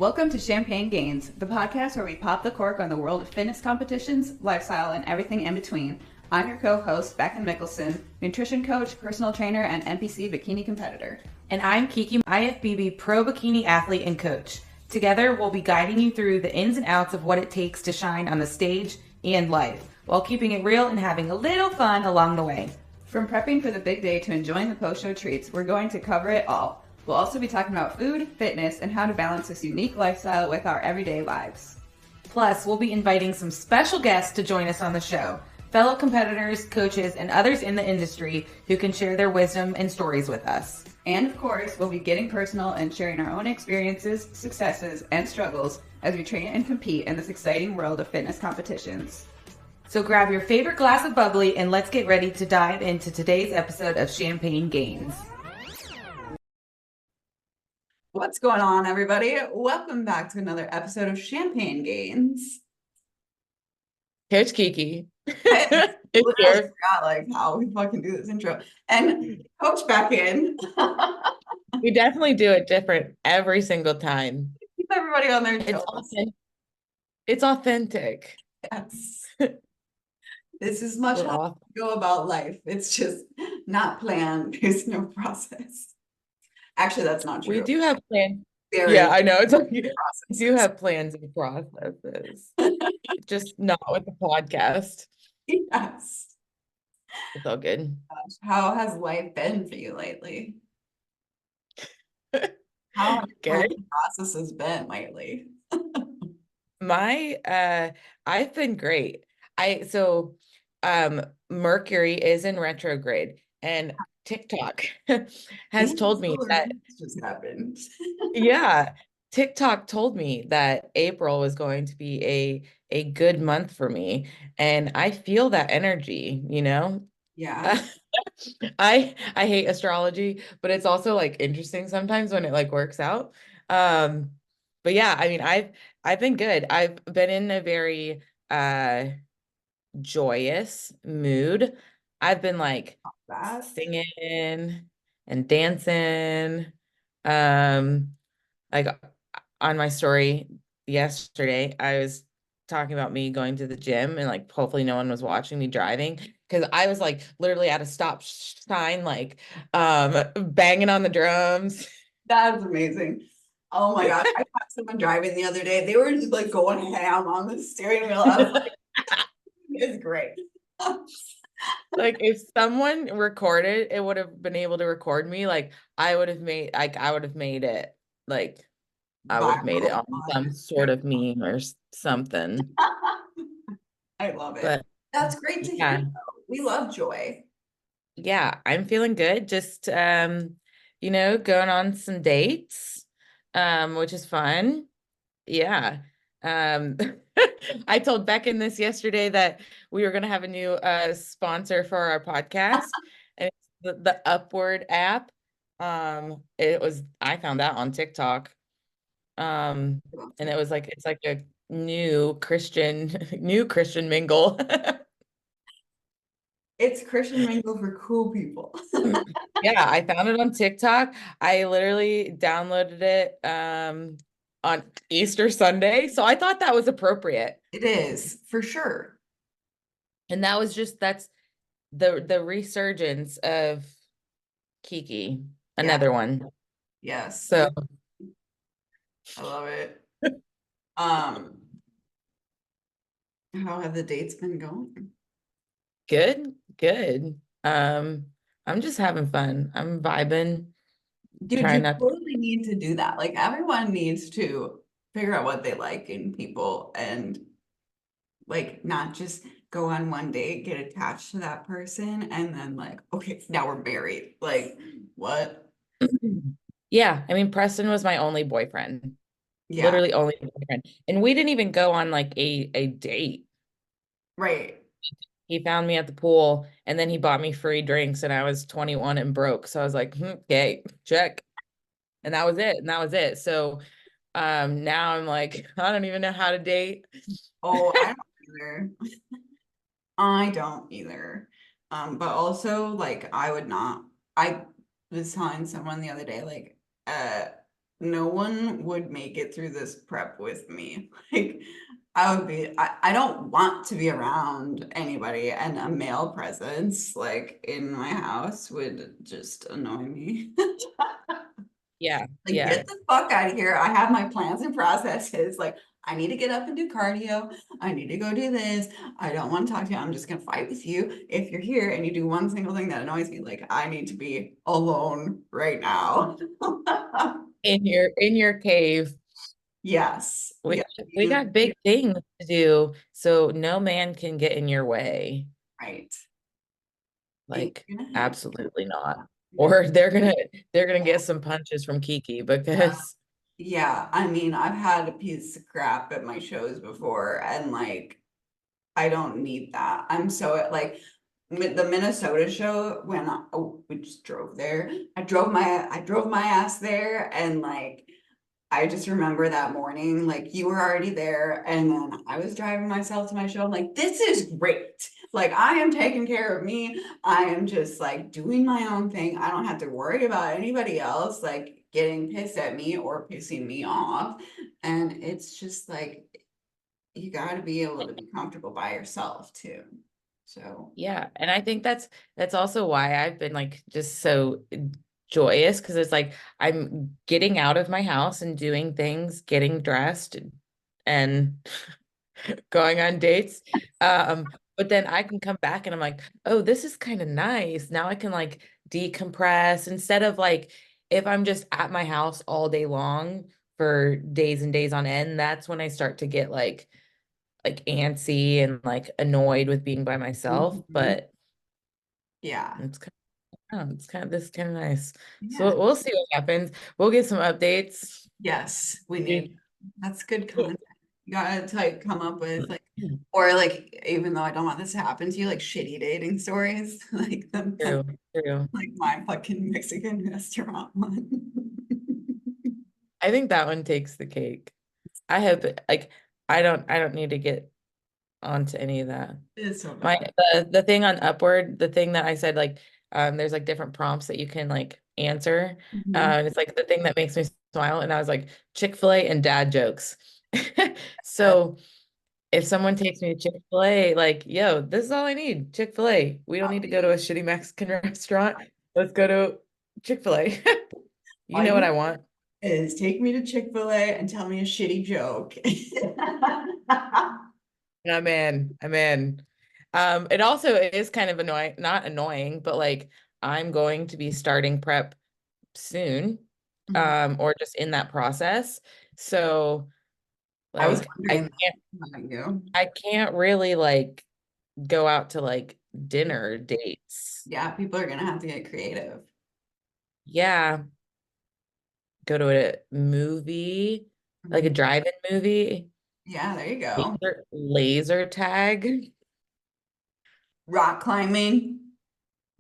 Welcome to Champagne Gains, the podcast where we pop the cork on the world of fitness competitions, lifestyle, and everything in between. I'm your co-host, Beckyn Mickelson, nutrition coach, personal trainer, and NPC bikini competitor. And I'm Kiki, IFBB pro bikini athlete and coach. Together, we'll be guiding you through the ins and outs of what it takes to shine on the stage and life, while keeping it real and having a little fun along the way. From prepping for the big day to enjoying the post-show treats, we're going to cover it all. We'll also be talking about food, fitness, and how to balance this unique lifestyle with our everyday lives. Plus, we'll be inviting some special guests to join us on the show, fellow competitors, coaches, and others in the industry who can share their wisdom and stories with us. And of course, we'll be getting personal and sharing our own experiences, successes, and struggles as we train and compete in this exciting world of fitness competitions. So grab your favorite glass of bubbly and let's get ready to dive into today's episode of Champagne Gains. What's going on, everybody? Welcome back to another episode of Champagne Gains. Coach Kiki. I forgot like how we fucking do this intro. And Coach Beckyn. We definitely do it different every single time. Keep everybody on their toes. It's authentic. Yes. This is much how we go about life. It's just not planned. There's no process. Actually, that's not true. We do have plans. Yeah, I know. It's like we do have plans and processes. Just not with the podcast. Yes. It's all good. Gosh, how has life been for you lately? How have your processes been lately? I've been great. Mercury is in retrograde, and TikTok has told me that just happened. Yeah, TikTok told me that April was going to be a good month for me, and I feel that energy, you know? Yeah. I hate astrology, but it's also like interesting sometimes when it like works out. But yeah, I mean, I've been good. I've been in a very joyous mood. I've been like singing and dancing. Like on my story yesterday, I was talking about me going to the gym and like hopefully no one was watching me driving, because I was like literally at a stop sign, like banging on the drums. That is amazing. Oh my gosh. I had someone driving the other day. They were just like going ham on the steering wheel. I was like, it's great. Like if someone recorded, it would have been able to record me. Like I would have made it, like I would have made it on some sort of meme or something. I love it. But that's great to hear. We love joy. Yeah, I'm feeling good. Just going on some dates, which is fun. Yeah. I told Beckyn this yesterday that we were going to have a new sponsor for our podcast, and it's the Upward app. I found that on TikTok. And it was like, it's like a new Christian mingle. It's Christian mingle for cool people. Yeah, I found it on TikTok. I literally downloaded it on Easter Sunday. So I thought that was appropriate. It is, for sure. And that's the resurgence of Kiki, another one. Yes. So I love it. How have the dates been going? Good. I'm just having fun. I'm vibing. Dude, you totally need to do that. Like everyone needs to figure out what they like in people and like not just go on one date, get attached to that person, and then like, okay, now we're married. Like, what? Yeah, I mean, Preston was my only boyfriend. Yeah. Literally only boyfriend. And we didn't even go on like a date. Right. He found me at the pool and then he bought me free drinks and I was 21 and broke. So I was like, okay, check. And that was it. So now I'm like, I don't even know how to date. Oh, I don't either. But also like I was telling someone the other day, like no one would make it through this prep with me. Like I don't want to be around anybody, and a male presence like in my house would just annoy me. Yeah. Like, Yeah. get the fuck out of here. I have my plans and processes. Like, I need to get up and do cardio. I need to go do this. I don't want to talk to you. I'm just gonna fight with you if you're here and you do one single thing that annoys me. Like, I need to be alone right now. In your cave. Yes. We Yeah. we got big things to do, so no man can get in your way. Right. You're Like, gonna have absolutely not. to. Or they're gonna get some punches from Kiki because Yeah, I mean, I've had a piece of crap at my shows before, and like, I don't need that. I'm so like the Minnesota show when we just drove there. I drove my ass there, and like I just remember that morning, like you were already there, and then I was driving myself to my show. I'm like, this is great. Like I am taking care of me. I am just like doing my own thing. I don't have to worry about anybody else like getting pissed at me or pissing me off. And it's just like you got to be able to be comfortable by yourself too. So, yeah. And I think that's also why I've been like just so joyous, because it's like I'm getting out of my house and doing things, getting dressed and going on dates. But then I can come back and I'm like, oh, this is kind of nice. Now I can like decompress instead of like if I'm just at my house all day long for days and days on end, that's when I start to get like antsy and like annoyed with being by myself. mhm. But Yeah. it's this kind of nice. Yeah. So we'll see what happens. We'll get some updates. Yes, we Yeah. need, that's good content. You gotta like come up with like, or like, even though I don't want this to happen to you, like shitty dating stories, like True, true. like my fucking Mexican restaurant one. I think that one takes the cake. I have like I don't need to get onto any of that. It's so My bad. the thing on Upward, the thing that I said like there's like different prompts that you can like answer. Mhm. It's like the thing that makes me smile, and I was like Chick-fil-A and dad jokes. Uh, So if someone takes me to Chick-fil-A, like, yo, this is all I need, Chick-fil-A. We don't need to go to a shitty Mexican restaurant. Let's go to Chick-fil-A. You All know what you I want. is take me to Chick-fil-A and tell me a shitty joke. I'm in. I'm in. It also is kind of annoying, not annoying, but like I'm going to be starting prep soon, Mhm. or just in that process. So I was like wondering about you. I can't really like go out to like dinner dates. Yeah, people are gonna have to get creative. Yeah, go to a movie, like a Mhm. drive-in movie, Yeah, there you go. laser tag. Rock climbing,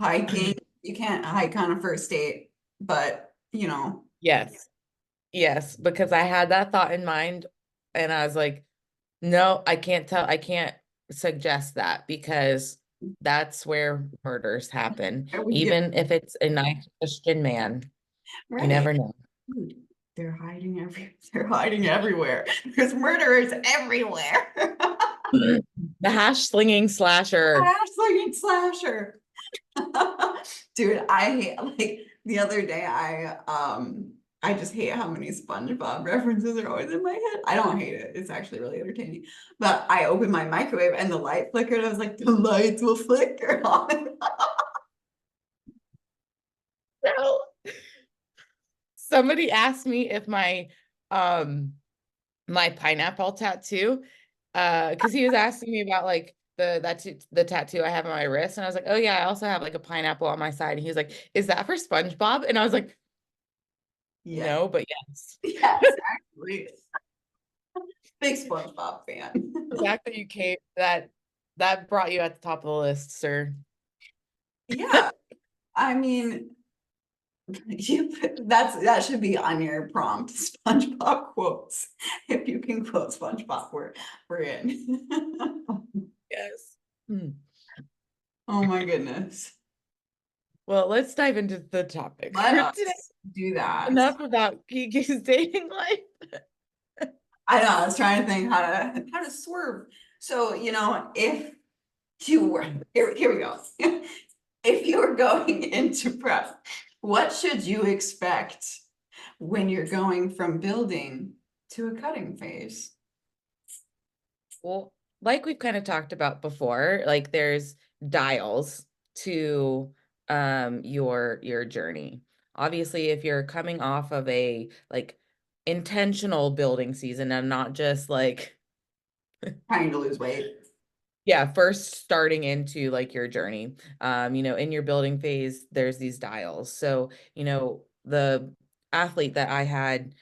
hiking. You can't hike on a first date, but you know, Yes. Yes, because I had that thought in mind and I was like, no, I can't suggest that because that's where murders happen. there we go. Even if it's a nice Christian man, you Right. never know. Dude, they're hiding everywhere. There's murderers everywhere. The hash slinging slasher. Slinging slasher. Dude, I hate like the other day I just hate how many SpongeBob references are always in my head. I don't hate it. It's actually really entertaining. But I opened my microwave and the light flickered. I was like, the lights will flicker on. No. Somebody asked me if um my pineapple tattoo, because he was asking me about like the tattoo I have on my wrist, and I was like, oh yeah, I also have like a pineapple on my side, and he was like, is that for SpongeBob? And I was like, Yeah. no, but yes. Yes, actually. Big SpongeBob fan. The fact that you came, that brought you at the top of the list, sir. Yeah. I mean, that should be on your prompt. SpongeBob quotes. If you can quote SpongeBob, we're in. Yes. Hmm. Oh my goodness. Well, let's dive into the topic Let for us today. do that. Enough about Kiki's dating life. I know, I was trying to think how to swerve. So, if you were here we go. If you were going into prep, what should you expect when you're going from building to a cutting phase? Well, like we've kind of talked about before, like there's dials to your journey. Obviously, if you're coming off of a like intentional building season and not just like Trying to lose weight. yeah, first starting into like your journey, in your building phase, there's these dials. So, the athlete that I had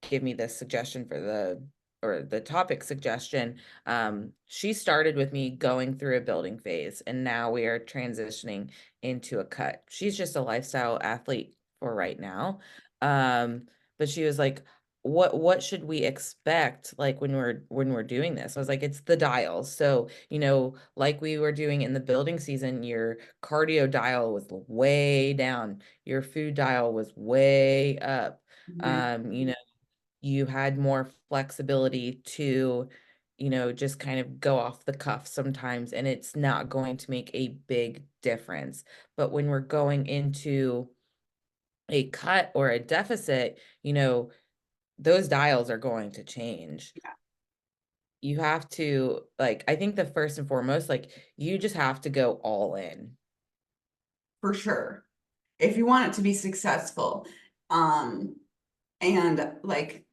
give me this suggestion for the topic suggestion, she started with me going through a building phase, and now we are transitioning into a cut. She's just a lifestyle athlete for right now. But she was like, what should we expect like when we're doing this? I was like, it's the dials. So, like we were doing in the building season, your cardio dial was way down, your food dial was way up. Mhm. You had more flexibility to, just kind of go off the cuff sometimes, and it's not going to make a big difference. But when we're going into a cut or a deficit, those dials are going to change. Yeah, You have to, like, I think the first and foremost, like, you just have to go all in. for sure. If you want it to be successful, um, and like,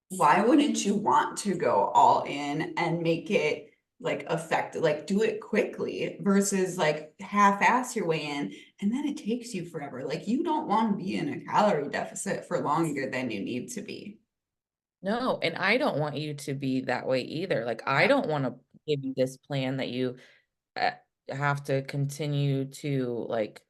why wouldn't you want to go all in and make it like effective, like do it quickly versus like half-ass your way in and then it takes you forever. Like you don't want to be in a calorie deficit for longer than you need to be. No, and I don't want you to be that way either. Like, I Yeah. don't want to give you this plan that you uh, have to continue to like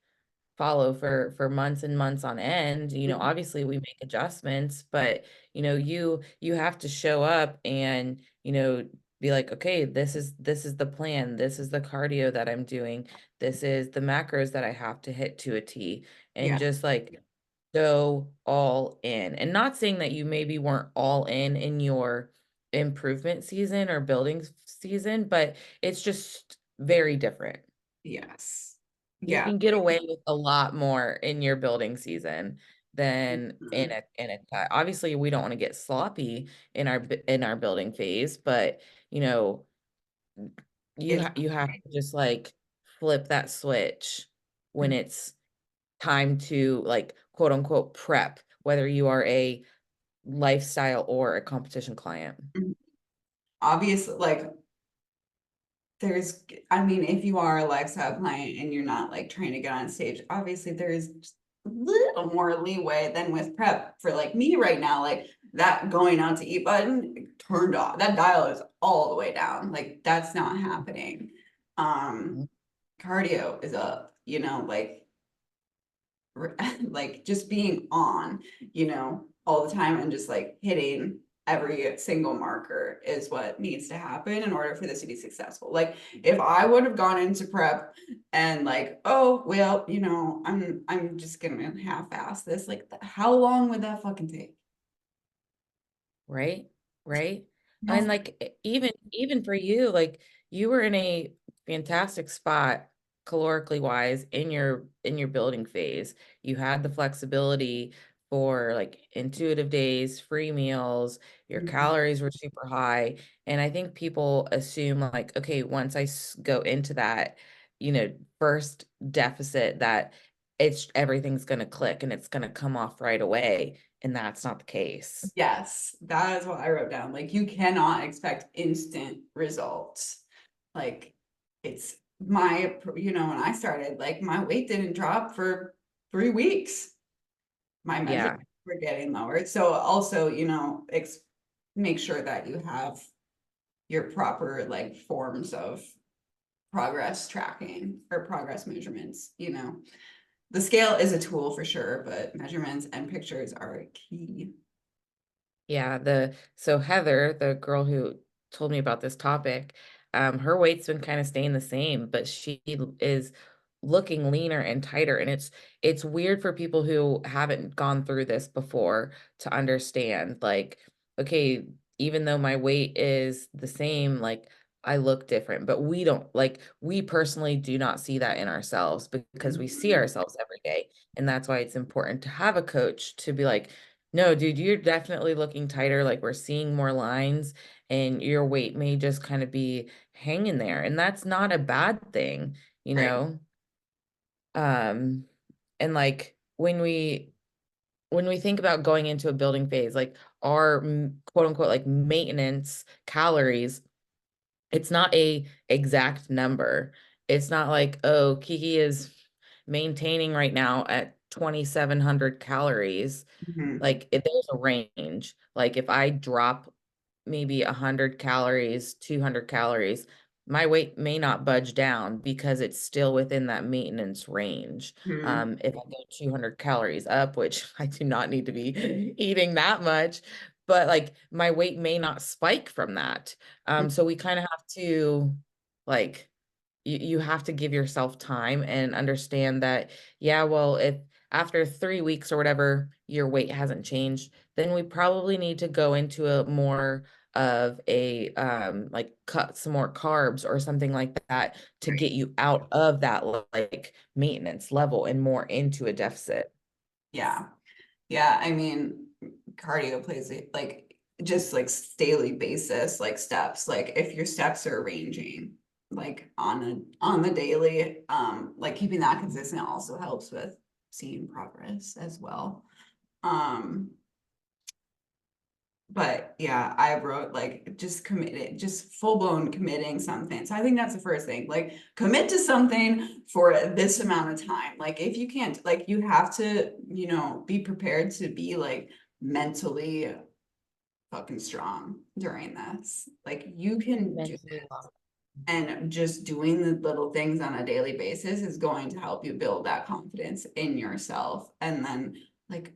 follow for months and months on end. Mhm. Obviously we make adjustments, but you have to show up and be like, okay, this is the plan, this is the cardio that I'm doing, this is the macros that I have to hit to a T, and Yeah. just like go all in. And not saying that you maybe weren't all in your improvement season or building season, but it's just very different. Yes. You Yeah. can get away with a lot more in your building season than in Mhm. a cut. Obviously, we don't want to get sloppy in our building phase, but you know, It's you have to just like flip that switch when it's time to like quote unquote prep, whether you are a lifestyle or a competition client. obviously like there's, I mean, if you are a lifestyle client and you're not like trying to get on stage, obviously there's just a little more leeway than with prep for like me right now. Like that going out to eat button turned off. That dial is all the way down. Like that's not happening. Um, cardio is up, like like just being on, all the time and just like hitting every single marker is what needs to happen in order for this to be successful. Like if I would have gone into prep and like, oh, well, I'm just gonna half-ass this, like how long would that fucking take? Right, right. No, And like even for you, like you were in a fantastic spot calorically wise in your building phase. You had the flexibility for like intuitive days, free meals, your calories were super high. And I think people assume like, okay, once go into that, first deficit, that it's everything's gonna click and it's gonna come off right away. And that's not the case. yes, that is what I wrote down. Like you cannot expect instant results. Like it's when I started, like my weight didn't drop for 3 weeks. My measurements Yeah. were getting lower. So also, make sure that you have your proper like forms of progress tracking or progress measurements. The scale is a tool for sure, but measurements and pictures are key. Yeah, so Heather, the girl who told me about this topic, her weight's been kind of staying the same, but she is looking leaner and tighter. And it's weird for people who haven't gone through this before to understand, like, okay, even though my weight is the same, like I look different, but we don't, like, we personally do not see that in ourselves because we see Mhm. ourselves every day. And that's why it's important to have a coach to be like, no, dude, you're definitely looking tighter. Like, we're seeing more lines and your weight may just kind of be hanging there. And that's not a bad thing, you Right. know? Um, and like when we think about going into a building phase, like our quote unquote like maintenance calories, it's not a exact number. It's not like, oh, Kiki is maintaining right now at 2,700 calories. Mhm. Like if there's a range, like if I drop maybe 100 calories, 200 calories, my weight may not budge down because it's still within that maintenance range. Mhm. If I go 200 calories up, which I do not need to be eating that much, but like my weight may not spike from that. So we kind of have to, like, you have to give yourself time and understand that, yeah, well, if after 3 weeks or whatever, your weight hasn't changed, then we probably need to go into a more of a like cut some more carbs or something like that to Right. get you out of that like maintenance level and more into a deficit. Yeah. Yeah. I mean, cardio plays like just like daily basis, like steps. Like if your steps are ranging like on the daily, like keeping that consistent also helps with seeing progress as well. Um, but yeah, I wrote like just committed, just full blown committing something. So I think that's the first thing. Like commit to something for this amount of time. Like if you can't, like you have to, be prepared to be like mentally fucking strong during this. Like you can do Mentally this. well. And just doing the little things on a daily basis is going to help you build that confidence in yourself. And then like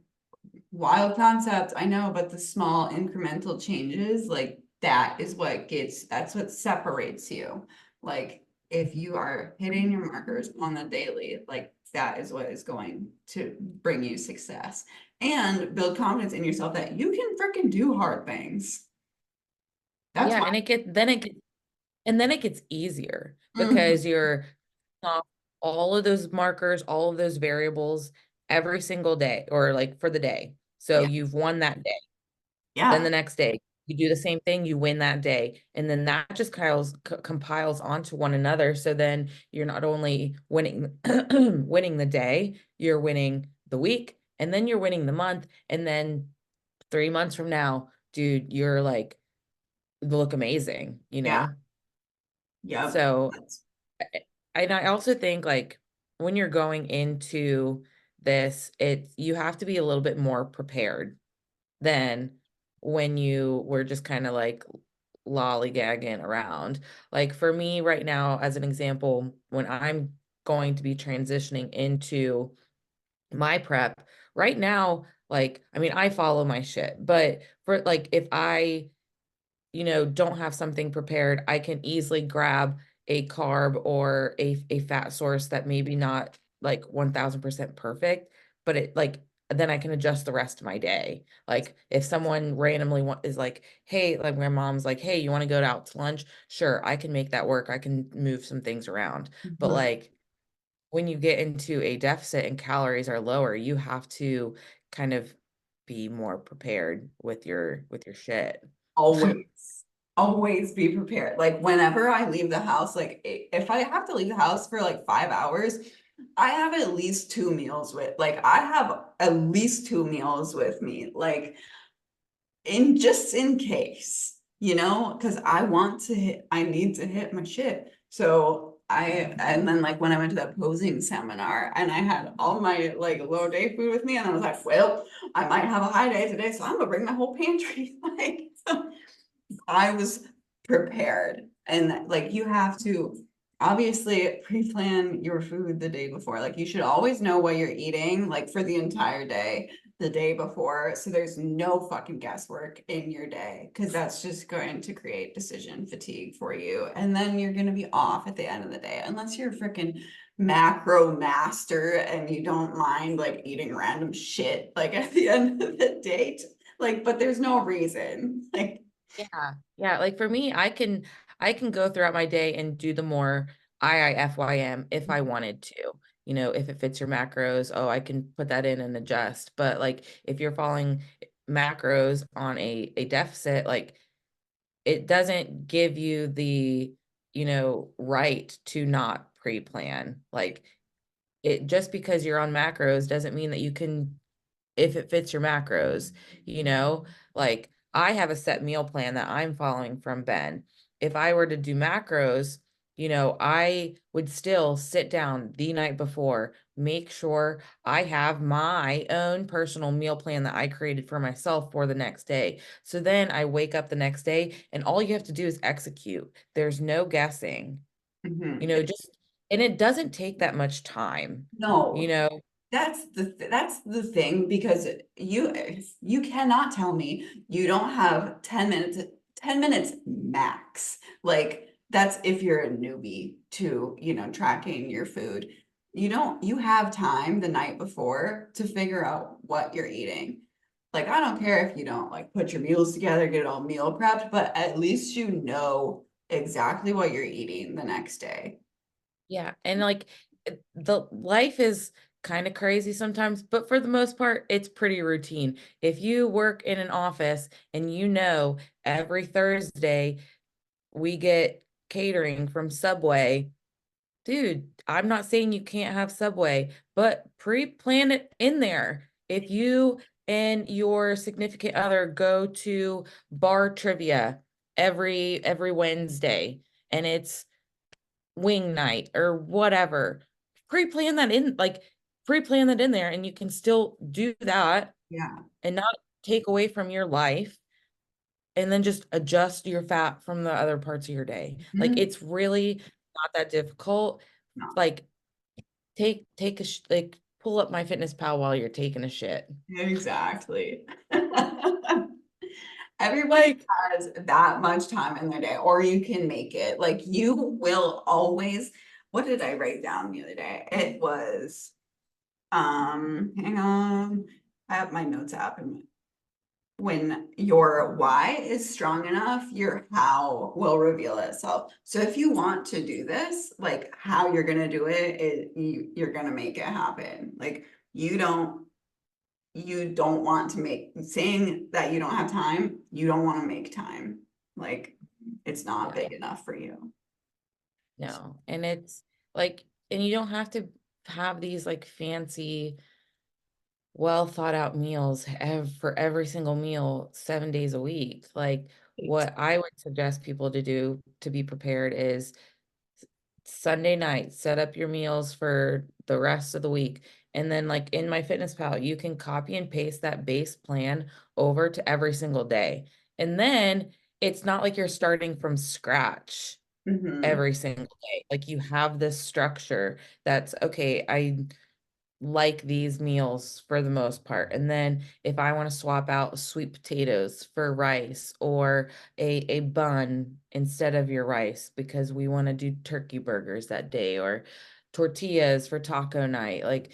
wild concept, I know, but the small incremental changes, like that's what separates you. Like if you are hitting your markers on the daily, like that is what is going to bring you success and build confidence in yourself that you can freaking do hard things. That's Yeah, my and then it gets easier Mhm. because you're off all of those markers, all of those variables every single day or like for the day. So Yeah. you've won that day. Then Yeah. the next day, you do the same thing, you win that day. And then that just compiles onto one another. So then you're not only winning winning the day, you're winning the week, and then you're winning the month. And then 3 months from now, dude, you're like, look amazing, you Yeah. know? Yep. So and I also think like when you're going into this, you have to be a little bit more prepared than when you were just kind of like lollygagging around. Like for me right now, as an example, when I'm going to be transitioning into my prep right now, like, I mean, I follow my shit, but for like, if I don't have something prepared, I can easily grab a carb or a fat source that maybe not like 1000% perfect, but it like then I can adjust the rest of my day. Like if someone randomly is like, hey, like my mom's like, hey, you want to go out to lunch? Sure, I can make that work. I can move some things around. But Mhm. like when you get into a deficit and calories are lower, you have to kind of be more prepared with your shit. Always, always be prepared. Like whenever I leave the house, like if I have to leave the house for like 5 hours, I have at least two meals like I have at least two meals with me, like in case, because I need to hit my shit. So and then like when I went to that posing seminar and I had all my like low day food with me and I was like, well, I might have a high day today, so I'm gonna bring my whole pantry. Like, so I was prepared. And like you have to obviously pre-plan your food the day before. Like you should always know what you're eating like for the entire day. the day before. So there's no fucking guesswork in your day because that's just going to create decision fatigue for you. And then you're going to be off at the end of the day, unless you're a freaking macro master and you don't mind like eating random shit like at the end of the day. Like, but there's no reason. Like, Yeah. Yeah. Like for me, I can go throughout my day and do the more IIFYM if I wanted to. You know, if it fits your macros, oh, I can put that in and adjust. But like if you're following macros on a deficit, like it doesn't give you the, right to not pre-plan. Like it just because you're on macros doesn't mean that you can, if it fits your macros, you know, like I have a set meal plan that I'm following from Ben. If I were to do macros, I would still sit down the night before, make sure I have my own personal meal plan that I created for myself for the next day. So then I wake up the next day and all you have to do is execute. There's no guessing, mhm. just, and it doesn't take that much time, you No, know? that's the thing, because you cannot tell me you don't have 10 minutes max. Like that's if you're a newbie to, tracking your food. You have time the night before to figure out what you're eating. Like I don't care if you don't like put your meals together, get it all meal prepped, but at least you know exactly what you're eating the next day. Yeah. And like the life is kind of crazy sometimes, but for the most part, it's pretty routine. If you work in an office and every Thursday we get catering from Subway, dude, I'm not saying you can't have Subway, but pre-plan it in there. If you and your significant other go to bar trivia every Wednesday and it's wing night or whatever, pre-plan that in, like pre-plan that in there and you can still do that Yeah. and not take away from your life and then just adjust your fat from the other parts of your day. Like Mhm. it's really not that difficult. No. Like like pull up my fitness pal while you're taking a shit. Exactly. Everybody Like, has that much time in their day, or you can make it. Like you will always, what did I write down the other day? It was, hang on. I have my notes app and when your why is strong enough, your how will reveal itself. So if you want to do this, like how you're gonna do it, you're gonna make it happen. Like you don't want to make saying that you don't have time, you don't want to make time. Like it's not yeah, big enough for you. no. And it's like, and you don't have to have these like fancy, well thought out meals for every single meal 7 days a week. Like what I would suggest people to do to be prepared is Sunday night, set up your meals for the rest of the week. And then like in my fitness pal, you can copy and paste that base plan over to every single day. And then it's not like you're starting from scratch Mhm. every single day. Like you have this structure that's okay, I like these meals for the most part. And then if I want to swap out sweet potatoes for rice or a bun instead of your rice because we want to do turkey burgers that day or tortillas for taco night, like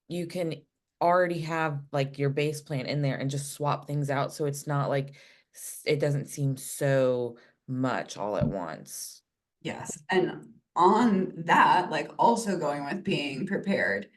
you can already have like your base plan in there and just swap things out so it's not like it doesn't seem so much all at once. Yes. And on that, like also going with being prepared,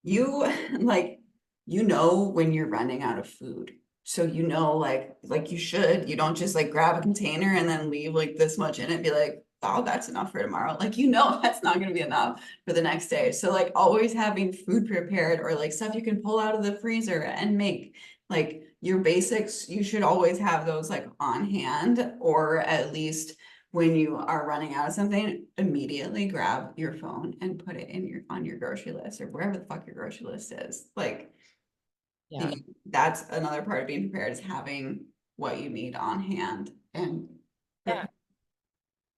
you like when you're running out of food. So like you should, you don't just like grab a container and then leave like this much in it, be like, oh, that's enough for tomorrow. Like that's not gonna be enough for the next day. So like always having food prepared or like stuff you can pull out of the freezer and make like your basics, you should always have those like on hand, or at least when you are running out of something, immediately grab your phone and put it in your on your grocery list or wherever the fuck your grocery list is. Like Yeah. that's another part of being prepared, is having what you need on hand and Yeah. prepare.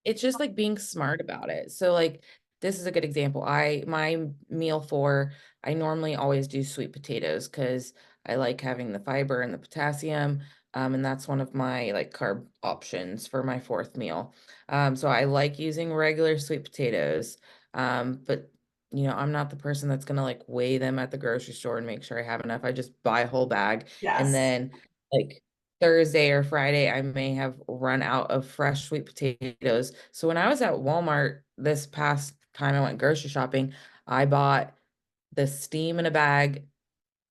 It's just like being smart about it. So like this is a good example. I normally always do sweet potatoes because I like having the fiber and the potassium. And that's one of my like carb options for my fourth meal. So I like using regular sweet potatoes. But you know, I'm not the person that's gonna like weigh them at the grocery store and make sure I have enough. I just buy a whole bag, and Yes. then like Thursday or Friday, I may have run out of fresh sweet potatoes. So when I was at Walmart this past time I went grocery shopping, I bought the steam in a bag,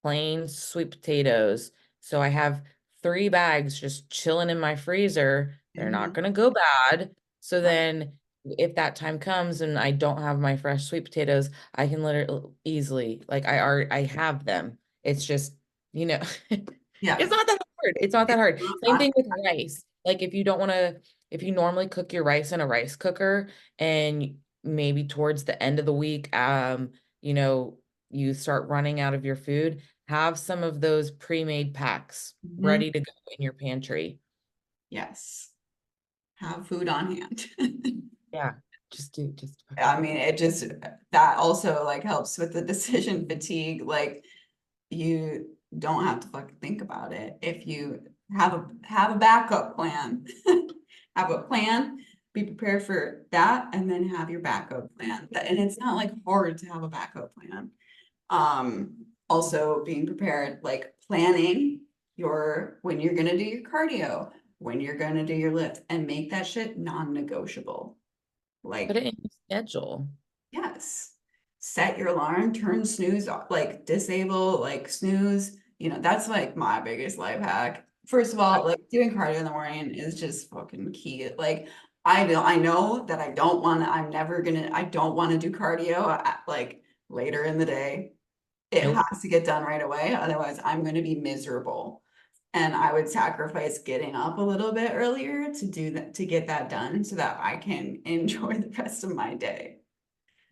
plain sweet potatoes. So I have 3 bags just chilling in my freezer. They're not Mhm. going to go bad. So Right. then if that time comes and I don't have my fresh sweet potatoes, I can literally easily, like I have them. It's just, you know, it's Yeah. not that hard. It's not that It's hard. not Same that- thing with rice. Like if you don't want to, if you normally cook your rice in a rice cooker and maybe towards the end of the week, you know, you start running out of your food, have some of those pre-made packs Mhm. ready to go in your pantry. Yes. Have food on hand. Yeah, just I mean, it just, that also like helps with the decision fatigue. Like you don't have to fucking think about it. If you have a backup plan, have a plan, be prepared for that, and then have your backup plan. And it's not like hard to have a backup plan. Also being prepared, like planning your when you're gonna do your cardio, when you're gonna do your lift, and make that shit non-negotiable. put Like, it in your schedule. yes, set your alarm, turn snooze off, like disable, like snooze. You know, that's like my biggest life hack. First of all, like doing cardio in the morning is just fucking key. Like, I know that I don't want to do cardio like later in the day. It Nope. has to get done right away. Otherwise, I'm going to be miserable. And I would sacrifice getting up a little bit earlier to do that, to get that done so that I can enjoy the rest of my day.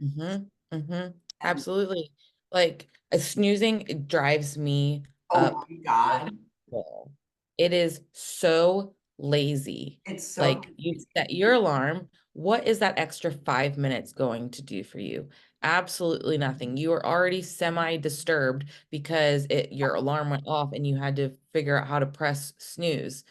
Mm-hmm. Mm-hmm. And Absolutely. Like snoozing, it drives me oh up my the God, wall. It is so lazy. it's so Like you set your alarm. What is that extra 5 minutes going to do for you? Absolutely nothing. You are already semi-disturbed because your alarm went off and you had to figure out how to press snooze.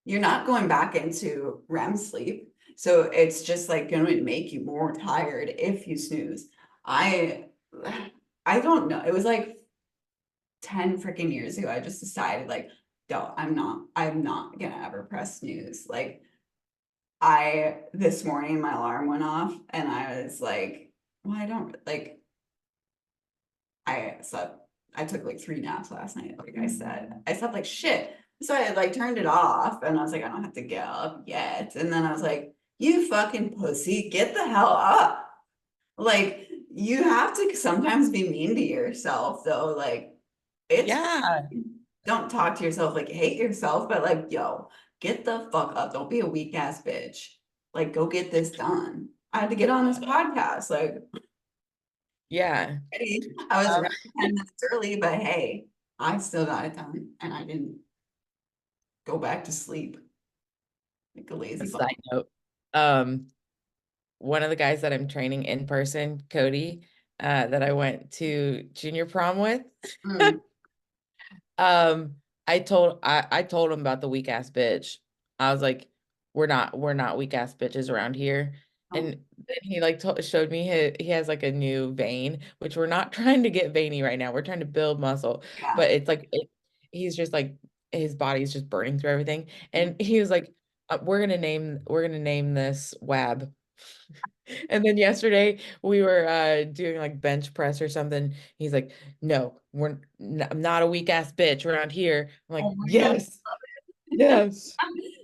you're not going back into REM sleep. So it's just like going to make you more tired if you snooze. I I don't know. It was like 10 freaking years ago. I just decided like, no, I'm not gonna ever press snooze. Like this morning my alarm went off and I was like, well, I don't like I slept I took like 3 naps last night, like I said. I slept like shit. So I like turned it off and I was like, I don't have to get up yet. And then I was like, you fucking pussy, get the hell up. Like you have to sometimes be mean to yourself though. Like it's Yeah. don't talk to yourself like hate yourself, but like, yo, get the fuck up. Don't be a weak ass bitch. Like, go get this done. I had to get on this podcast. Like, Yeah. ready. I was Um, ready 10 minutes early, but hey, I still got it done and I didn't go back to sleep like a a lazy bum. side note. Um, one of the guys that I'm training in person, Cody, that I went to junior prom with. Mm, Um, I told him about the weak ass bitch. I was like, we're not weak ass bitches around here. oh, And then he like showed me he has like a new vein, which we're not trying to get veiny right now. We're trying to build muscle, yeah. but it's like he's just like his body's just burning through everything. And he was like, we're gonna name this WAB. And then yesterday we were doing like bench press or something. He's like, "No, I'm not a weak ass bitch around here." I'm like, Oh my God. "Yes, yes."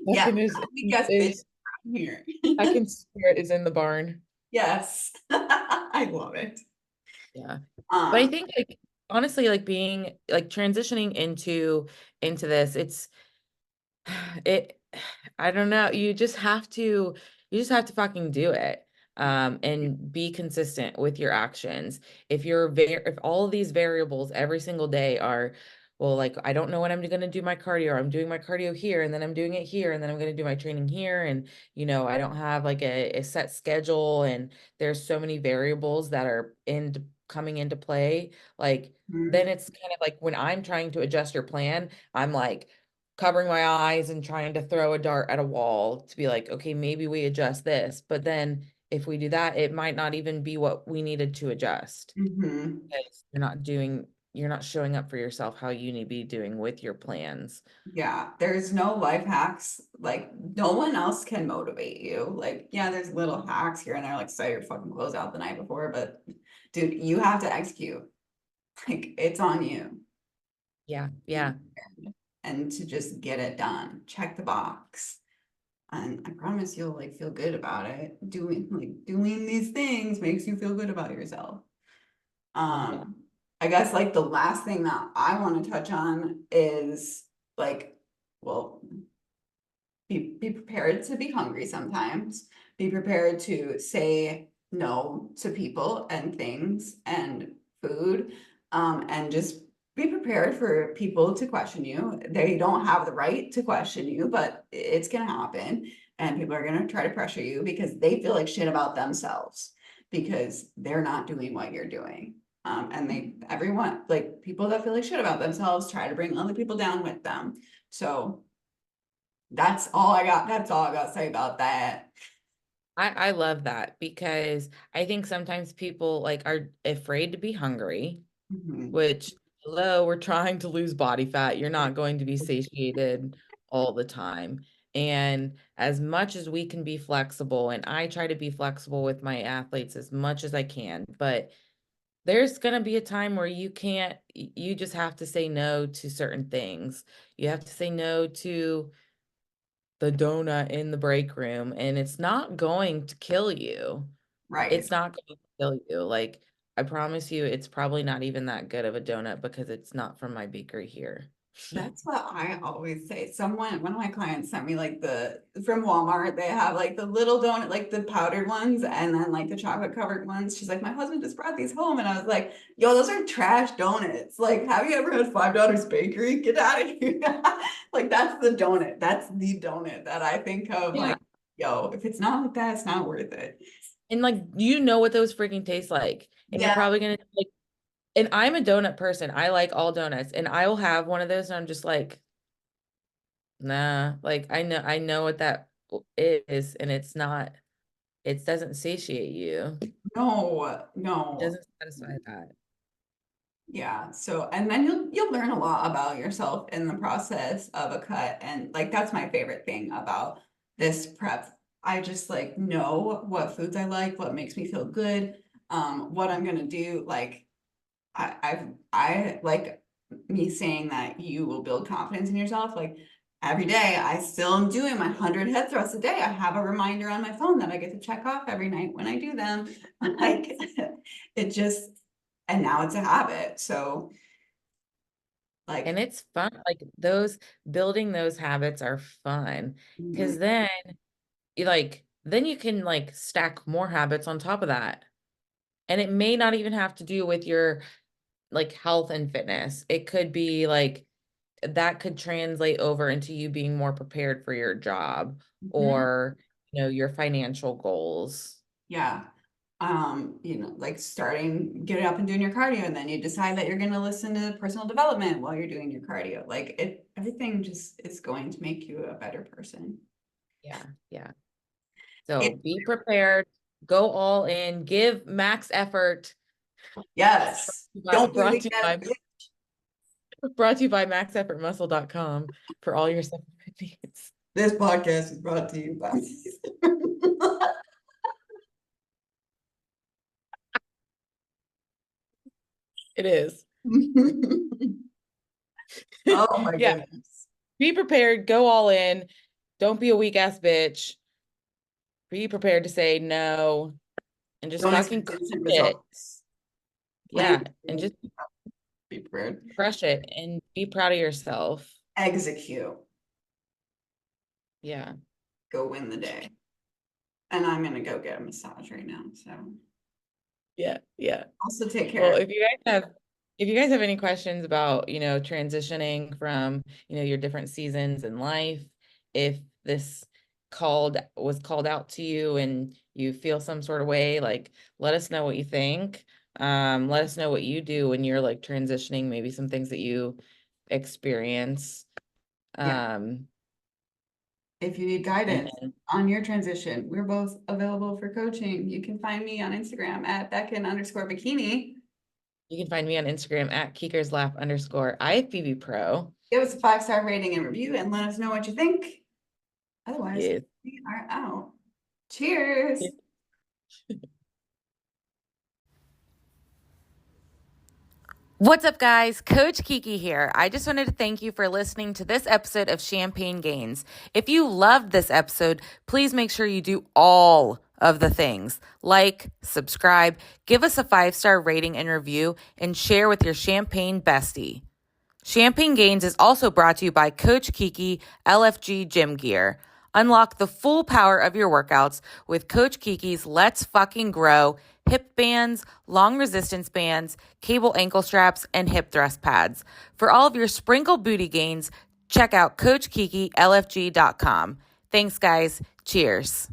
Yeah, Beckyn weak ass bitch is around here. Beckon's spirit is in the barn. Yes. I love it. Yeah. But I Um, think like honestly, like being like transitioning into this, it I don't know, you just have to fucking do it. And be consistent with your actions. If all of these variables every single day are, well, like I don't know when I'm going to do my cardio, or I'm doing my cardio here and then I'm doing it here and then I'm going to do my training here, and I don't have like a set schedule, and there's so many variables that are coming into play, like then it's kind of like when I'm trying to adjust your plan, I'm like covering my eyes and trying to throw a dart at a wall to be like, okay, maybe we adjust this. But then if we do that, it might not even be what we needed to adjust. Mm-hmm. Because you're not showing up for yourself how you need to be doing with your plans. Yeah, there's no life hacks. Like, no one else can motivate you. Like, yeah, there's little hacks here and there, like set your fucking clothes out the night before, but dude, you have to execute. Like, it's on you. Yeah, yeah. And to just get it done, check the box. And I promise you'll like feel good about it. Doing these things makes you feel good about yourself. Love that. I guess like the last thing that I want to touch on is like, well, be prepared to be hungry sometimes. Be prepared to say no to people and things and food. And just be prepared for people to question you. They don't have the right to question you, but it's gonna happen. And people are gonna try to pressure you because they feel like shit about themselves because they're not doing what you're doing. And everyone, like people that feel like shit about themselves, try to bring other people down with them. So that's all I got. That's all I got to say about that. I love that because I think sometimes people like are afraid to be hungry, Mhm. which hello, we're trying to lose body fat. You're not going to be satiated all the time. And as much as we can be flexible, and I try to be flexible with my athletes as much as I can, but there's going to be a time where you can't, you just have to say no to certain things. You have to say no to the donut in the break room, and it's not going to kill you. Right. It's not going to kill you. Like, I promise you, it's probably not even that good of a donut because it's not from my bakery here. That's what I always say. One of my clients sent me like from Walmart, they have like the little donut, like the powdered ones, and then like the chocolate covered ones. She's like, my husband just brought these home. And I was like, yo, those are trash donuts. Like, have you ever had $5 bakery? Get out of here. Like, that's the donut. That's the donut that I think of. Yeah. Like, yo, if it's not like that, it's not worth it. And like, you know what those freaking taste like. And you're Yeah. probably going to like, and I'm a donut person. I like all donuts. And I will have one of those and I'm just like, nah, like I know what that is, and it's not, it doesn't satiate you. No, It no. doesn't satisfy that. Yeah. So, and then you'll learn a lot about yourself in the process of a cut. And like that's my favorite thing about this prep. I just like know what foods I like, what makes me feel good, what I'm gonna do. Like I like me saying that you will build confidence in yourself. Like every day, I still am doing my 100 head thrusts a day. I have a reminder on my phone that I get to check off every night when I do them. Like it just, and now it's a habit. So And like, it's fun. Like those building those habits are fun mhm, because then then you can like stack more habits on top of that. And it may not even have to do with your like health and fitness. It could be like that could translate over into you being more prepared for your job mhm, or, your financial goals. yeah. Like getting up and doing your cardio, and then you decide that you're going to listen to personal development while you're doing your cardio. Like everything just is going to make you a better person. Yeah, yeah. So It, be prepared, go all in, give max effort. yes. Don't be Brought weak to you ass by maxeffortmuscle.com for all your supplement needs. This podcast is brought to you by. It is. Oh my Yeah. goodness. Be prepared, go all in. Don't be a weak ass bitch. Be prepared to say no and just Don't fucking expect crush instant it. results. Plan, Yeah. And just be prepared, crush it and be proud of yourself. execute, Yeah. go win the day. And I'm gonna go get a massage right now. So Yeah. Yeah. also take Well, care. if you guys have any questions about, transitioning from, your different seasons in life, if this was called out to you and you feel some sort of way, like let us know what you think. Let us know what you do when you're like transitioning, maybe some things that you experience. If you need guidance and on your transition, we're both available for coaching. You can find me on Instagram at Beckyn_Bikini. You can find me on Instagram at KikersLap_IFBB Pro. Give us a 5-star rating and review and let us know what you think. Otherwise, Yes. we are out. Cheers. What's up, guys? Coach Kiki here. I just wanted to thank you for listening to this episode of Champagne Gains. If you loved this episode, please make sure you do all of the things like, subscribe, give us a 5-star rating and review, and share with your champagne bestie. Champagne Gains is also brought to you by Coach Kiki LFG Gym Gear. Unlock the full power of your workouts with Coach Kiki's Let's Fucking Grow hip bands, long resistance bands, cable ankle straps, and hip thrust pads. For all of your sprinkle booty gains, check out CoachKikiLFG.com. Thanks, guys. Cheers.